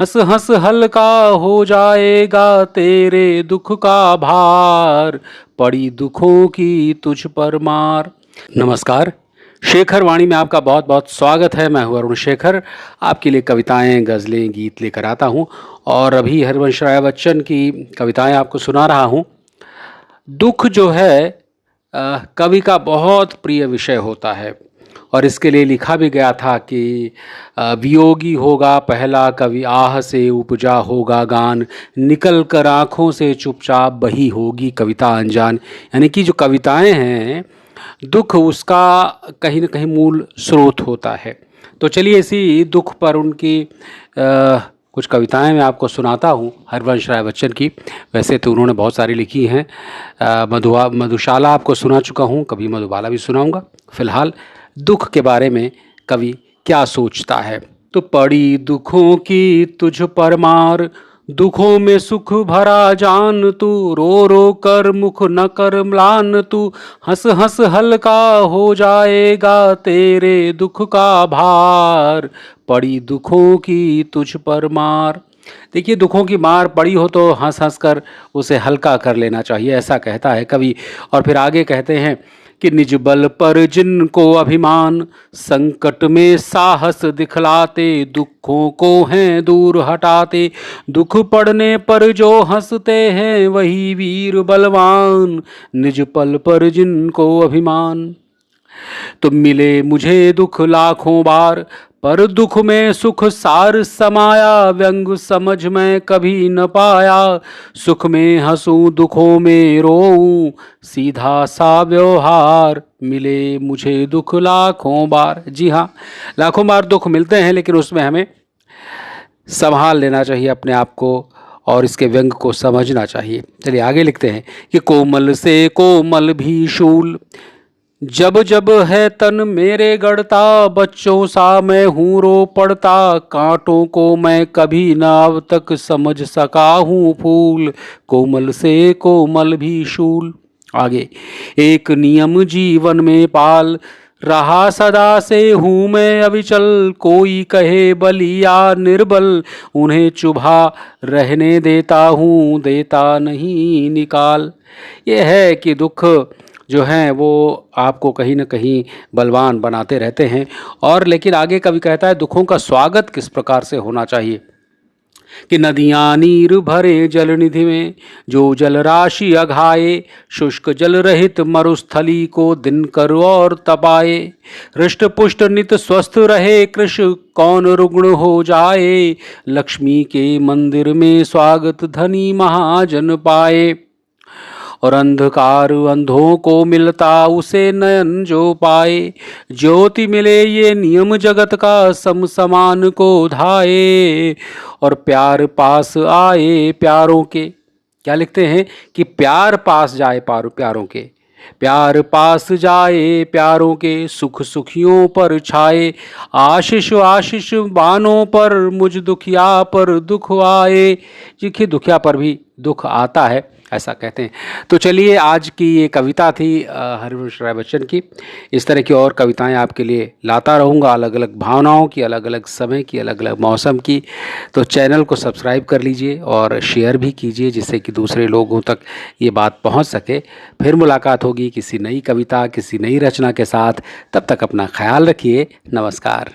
हंस हंस हल्का हो जाएगा तेरे दुख का भार, पड़ी दुखों की तुझ पर मार। नमस्कार, शेखर वाणी में आपका बहुत बहुत स्वागत है। मैं हूं अरुण शेखर, आपके लिए कविताएं, गज़लें, गीत लेकर आता हूं और अभी हरिवंश राय बच्चन की कविताएं आपको सुना रहा हूं। दुख जो है कवि का बहुत प्रिय विषय होता है और इसके लिए लिखा भी गया था कि वियोगी होगा पहला कवि, आह से उपजा होगा गान, निकल कर आँखों से चुपचाप बही होगी कविता अनजान। यानी कि जो कविताएं हैं, दुख उसका कहीं न कहीं मूल स्रोत होता है। तो चलिए इसी दुख पर उनकी कुछ कविताएं मैं आपको सुनाता हूँ, हरिवंश राय बच्चन की। वैसे तो उन्होंने बहुत सारी लिखी हैं। मधुशाला आपको सुना चुका हूँ, कभी मधुबाला भी सुनाऊंगा। फिलहाल दुख के बारे में कवि क्या सोचता है। तो पड़ी दुखों की तुझ पर मार, दुखों में सुख भरा जान तू, रो रो कर मुख न कर म्लान तू, हंस हंस हल्का हो जाएगा तेरे दुख का भार, पड़ी दुखों की तुझ पर मार। देखिए, दुखों की मार पड़ी हो तो हंस हंस कर उसे हल्का कर लेना चाहिए, ऐसा कहता है कवि। और फिर आगे कहते हैं कि निज बल पर जिनको अभिमान, संकट में साहस दिखलाते, दुखों को हैं दूर हटाते, दुख पड़ने पर जो हंसते हैं वही वीर बलवान, निज पल पर जिनको अभिमान। तुम मिले मुझे दुख लाखों बार, पर दुख में सुख सार समाया, व्यंग समझ मैं कभी न पाया, सुख में हंसूं दुखों में रोऊं, सीधा सा व्यवहार, मिले मुझे दुख लाखों बार। जी हाँ, लाखों बार दुख मिलते हैं, लेकिन उसमें हमें संभाल लेना चाहिए अपने आप को और इसके व्यंग को समझना चाहिए। चलिए आगे लिखते हैं कि कोमल से कोमल भी शूल, जब जब है तन मेरे गढ़ता, बच्चों सा मैं हूँ रो पड़ता, कांटों को मैं कभी न अब तक समझ सका हूँ फूल, कोमल से कोमल भी शूल। आगे, एक नियम जीवन में पाल रहा सदा से हूँ मैं अविचल, कोई कहे बलिया निर्बल, उन्हें चुभा रहने देता हूँ, देता नहीं निकाल। ये है कि दुख जो हैं वो आपको कहीं ना कहीं बलवान बनाते रहते हैं। और लेकिन आगे कवि कहता है दुखों का स्वागत किस प्रकार से होना चाहिए कि नदियाँ नीर भरे जल निधि में, जो जल राशि अघाए, शुष्क जल रहित मरुस्थली को दिन कर और तपाए, हृष्ट पुष्ट नित स्वस्थ रहे कृष, कौन रुग्ण हो जाए, लक्ष्मी के मंदिर में स्वागत धनी महाजन पाए, और अंधकार अंधों को मिलता उसे नयन जो पाए, ज्योति मिले ये नियम जगत का सम समान को धाये, और प्यार पास आए प्यारों के। क्या लिखते हैं कि प्यार पास जाए प्यारों के, प्यार पास जाए प्यारों के, सुख सुखियों पर छाए, आशीष आशीष बानों पर, मुझ दुखिया पर दुख आए। देखिए, दुखिया पर भी दुख आता है, ऐसा कहते हैं। तो चलिए, आज की ये कविता थी हरिवंश राय बच्चन की। इस तरह की और कविताएं आपके लिए लाता रहूँगा, अलग अलग भावनाओं की, अलग अलग समय की, अलग अलग मौसम की। तो चैनल को सब्सक्राइब कर लीजिए और शेयर भी कीजिए, जिससे कि दूसरे लोगों तक ये बात पहुंच सके। फिर मुलाकात होगी किसी नई कविता, किसी नई रचना के साथ। तब तक अपना ख्याल रखिए। नमस्कार।